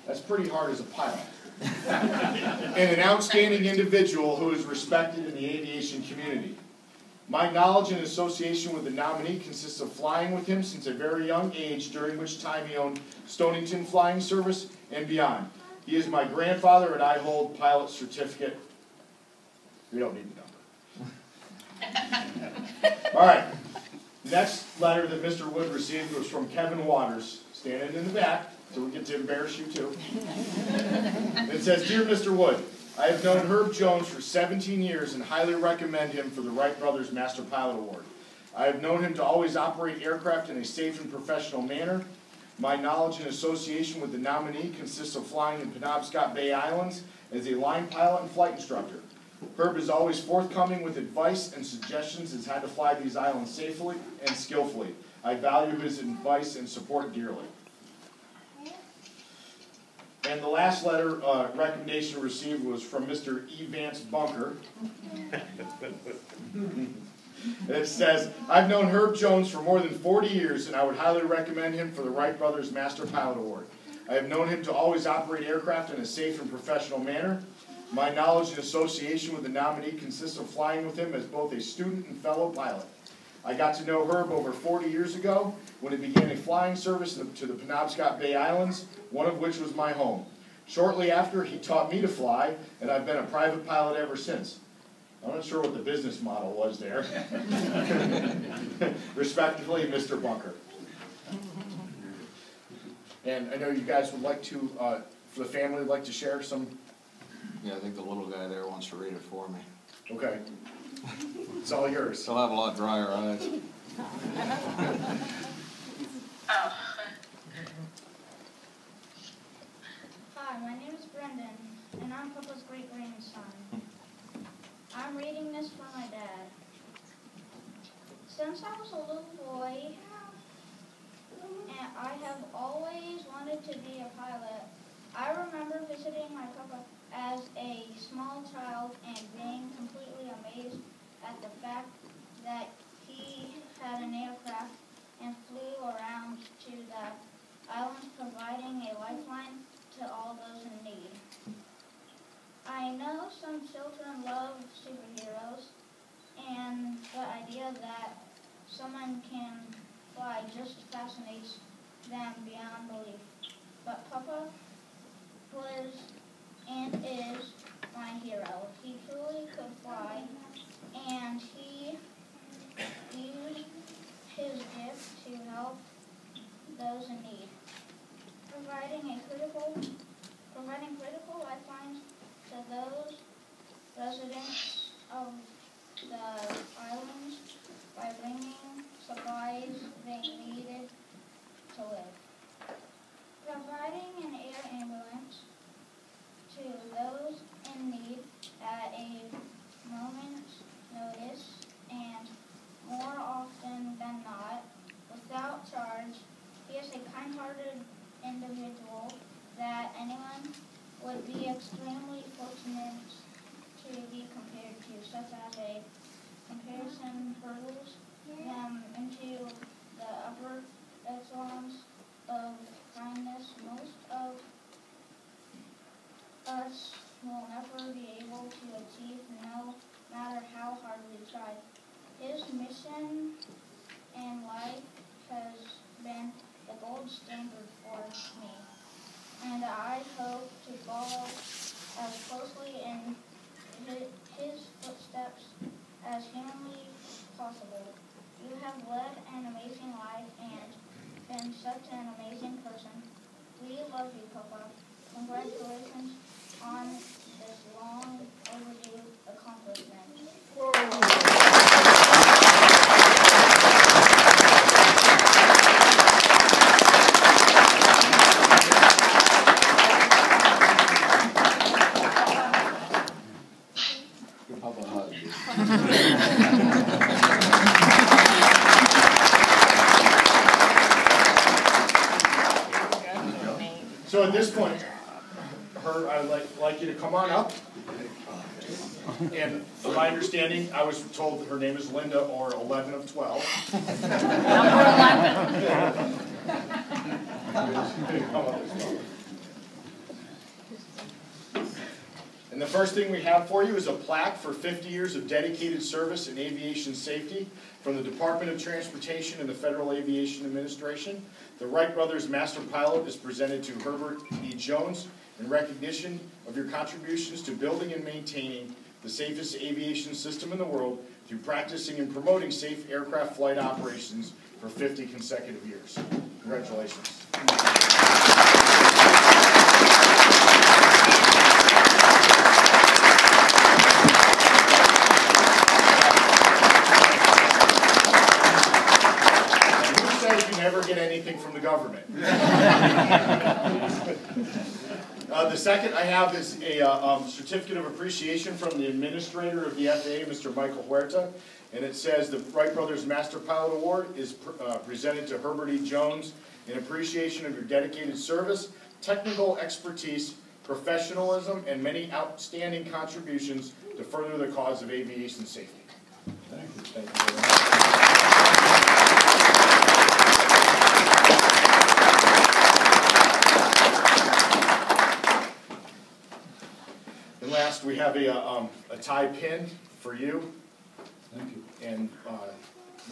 That's pretty hard as a pilot. And an outstanding individual who is respected in the aviation community. My knowledge and association with the nominee consists of flying with him since a very young age, during which time he owned Stonington Flying Service and beyond. He is my grandfather, and I hold pilot certificate. We don't need the number. All right. Next letter that Mr. Wood received was from Kevin Waters, standing in the back, so we get to embarrass you too. It says, Dear Mr. Wood, I have known Herb Jones for 17 years and highly recommend him for the Wright Brothers Master Pilot Award. I have known him to always operate aircraft in a safe and professional manner. My knowledge and association with the nominee consists of flying in Penobscot Bay Islands as a line pilot and flight instructor. Herb is always forthcoming with advice and suggestions as how to fly these islands safely and skillfully. I value his advice and support dearly. And the last letter recommendation received was from Mr. E. Vance Bunker. It says, I've known Herb Jones for more than 40 years, and I would highly recommend him for the Wright Brothers Master Pilot Award. I have known him to always operate aircraft in a safe and professional manner. My knowledge and association with the nominee consists of flying with him as both a student and fellow pilot. I got to know Herb over 40 years ago when he began a flying service to the Penobscot Bay Islands, one of which was my home. Shortly after, he taught me to fly, and I've been a private pilot ever since. I'm not sure what the business model was there. Respectively, Mr. Bunker. And I know you guys would like to, for the family, would like to share some. Yeah, I think the little guy there wants to read it for me. Okay. It's all yours. He'll have a lot drier eyes. Hi, my name is Brendan, and I'm Papa's great-grandson. I'm reading this for my dad. Since I was a little boy, and I have always wanted to be a pilot, I remember visiting my Papa as a small child and being completely amazed at the fact that he had an aircraft and flew around to the islands, providing a lifeline to all those in need. I know some children love superheroes, and the idea that someone can fly just fascinates them beyond belief. But Papa was and is my hero. He truly could fly, and he used his gift to help those in need, providing critical lifelines to those residents of the islands by bringing supplies they needed to live, providing an air ambulance to those in need at a moment's notice, and more often than not, without charge. He is a kind-hearted individual that anyone would be extremely fortunate to be compared to, such as a comparison hurdles them into the upper echelons of kindness. Most of us will never be able to achieve, no matter how hard we try. His mission in life has been the gold standard for me, and I hope to follow as closely in his footsteps as humanly possible. You have led an amazing life and been such an amazing person. We love you, Papa. Congratulations on this long overdue accomplishment. Give Papa a hug. So at this point, I'd like you to come on up. And from my understanding, I was told that her name is Linda, or 11 of 12. Number 11. And the first thing we have for you is a plaque for 50 years of dedicated service in aviation safety from the Department of Transportation and the Federal Aviation Administration. The Wright Brothers Master Pilot is presented to Herbert E. Jones in recognition of your contributions to building and maintaining the safest aviation system in the world through practicing and promoting safe aircraft flight operations for 50 consecutive years. Congratulations. Never get anything from the government. The second I have is a certificate of appreciation from the administrator of the FAA, Mr. Michael Huerta, and it says the Wright Brothers Master Pilot Award is presented to Herbert E. Jones in appreciation of your dedicated service, technical expertise, professionalism, and many outstanding contributions to further the cause of aviation safety. Thank you. Thank you very much. And last, we have a tie pin for you. Thank you. And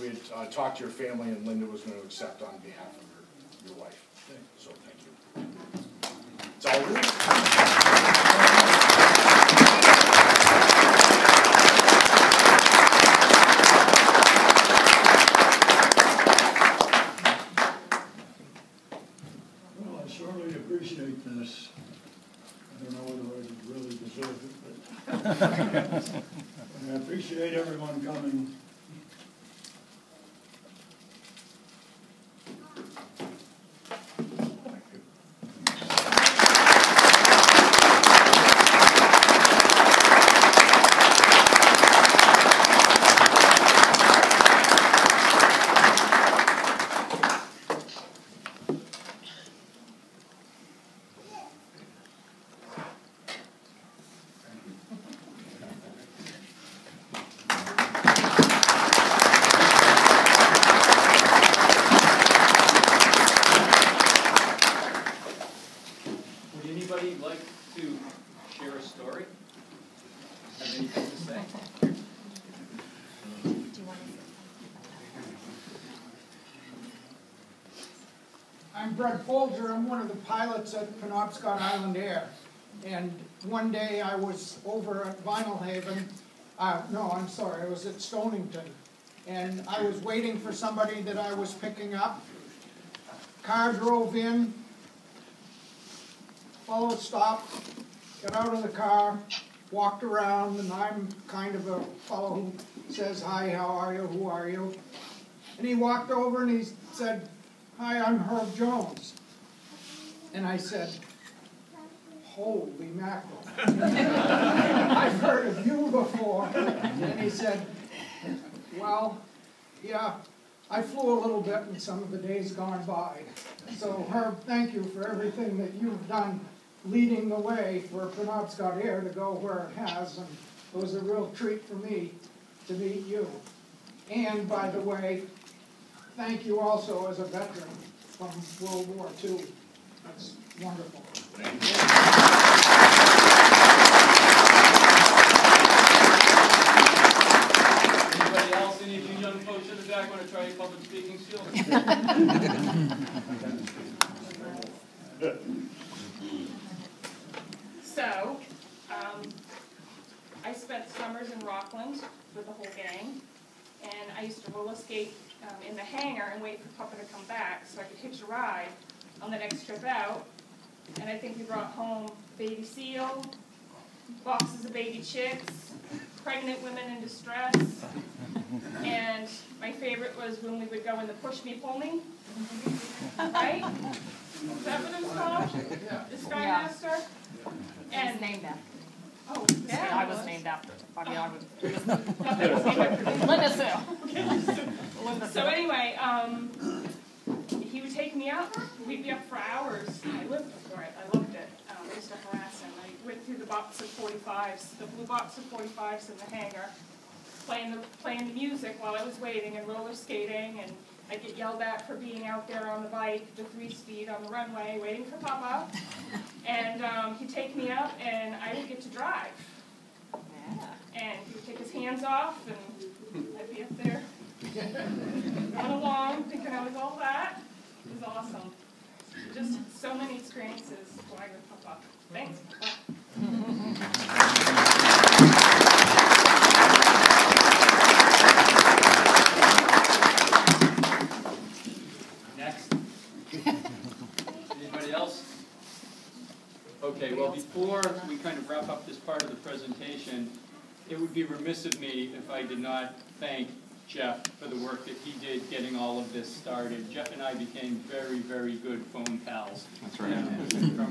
we had talked to your family, and Linda was going to accept on behalf of your wife. So thank you. It's all yours. Well, I surely appreciate this. I don't know whether I really deserve it, but I appreciate everyone coming. Like to share a story? Have anything to say? I'm Brett Folger. I'm one of the pilots at Penobscot Island Air. And one day I was over at Vinalhaven. No, I'm sorry, I was at Stonington. And I was waiting for somebody that I was picking up. Car drove in. Fellow stopped, got out of the car, walked around, and I'm kind of a fellow who says, "Hi, how are you, who are you?" And he walked over and he said, "Hi, I'm Herb Jones." And I said, "Holy mackerel, I've heard of you before." And he said, "Well, yeah, I flew a little bit in some of the days gone by. So Herb, thank you for everything that you've done leading the way for Penobscot Air to go where it has, and it was a real treat for me to meet you. And by the way, thank you also as a veteran from World War II. That's wonderful." Thank you. Anybody else, any of you young folks in the back want to try your public speaking skills? So, I spent summers in Rockland with the whole gang, and I used to roller skate in the hangar and wait for Papa to come back so I could hitch a ride on the next trip out. And I think we brought home baby seal, boxes of baby chicks, pregnant women in distress, and my favorite was when we would go in the push me, pull me, right? Is that what it was called? The Skymaster? And named after. Oh, Yeah, yeah. I was named after. I mean, Linda Sue. Linda Sue. So anyway, he would take me out. We'd be up for hours. I lived for it. I loved it. I used to harass him. I went through the box of 45s, the blue box of 45s in the hangar, playing the music while I was waiting and roller skating, and I'd get yelled at for being out there on the bike, the 3-speed on the runway, waiting for Papa. And he'd take take me out and I would get to drive. Yeah. And he would take his hands off and I'd be up there going along thinking I was all that. It was awesome. Just so many experiences flying with Papa. Thanks, Papa. Next. Anybody else? Okay, well, before we kind of wrap up this part of the presentation, it would be remiss of me if I did not thank Jeff for the work that he did getting all of this started. Jeff and I became very, very good phone pals. That's right.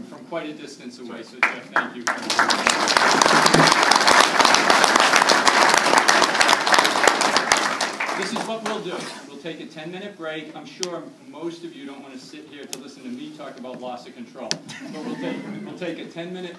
From quite a distance away, so Jeff, thank you. This is what we'll do. We'll take a 10-minute break. I'm sure most of you don't want to sit here to listen to me talk about loss of control. But we'll take a 10-minute